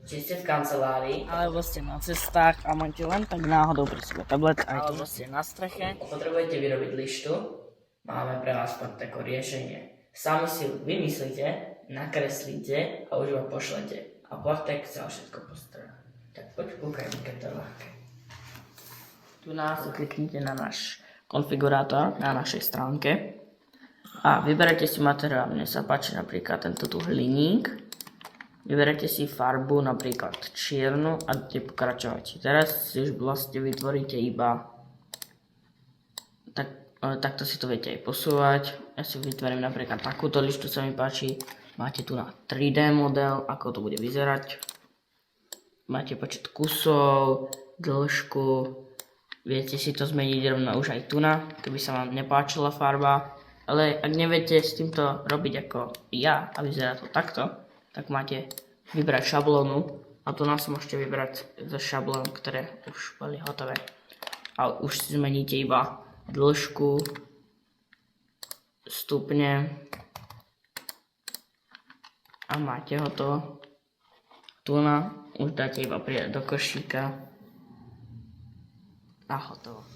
Či ste v kancelárii, Alebo ste na cestách a máte len tak náhodou pri sebe tablet, alebo ste na streche. potrebujete vyrobiť lištu, máme pre vás tako riešenie. Sami si ju vymyslíte, nakreslíte a už ho pošlete. A Bartek sa o všetko postará. Tak poď kúkaj, keď to je ľahké. Tu nás kliknite na náš konfigurátor na našej stránke a vyberete si materiál. Mne sa páči napríklad tento tu hliník. Vyberete si farbu napríklad čiernu a budete pokračovať. Teraz si už vlastne vytvoríte iba takto si to viete aj posúvať. Ja si vytvorím napríklad takúto lištu, sa mi páči. Máte tu na 3D model, ako to bude vyzerať. Máte počet kusov, dĺžku. Viete si to zmeniť rovno už aj tu na, keby sa vám nepáčila farba. Ale ak neviete s týmto robiť ako ja a vyzerá to takto, tak máte vybrať šablónu a tu nás môžete vybrať zo šablón, ktoré už boli hotové. A už si zmeníte iba dĺžku, stupne a máte hotovo. Tu na už dáte iba pridať do košíka a hotovo.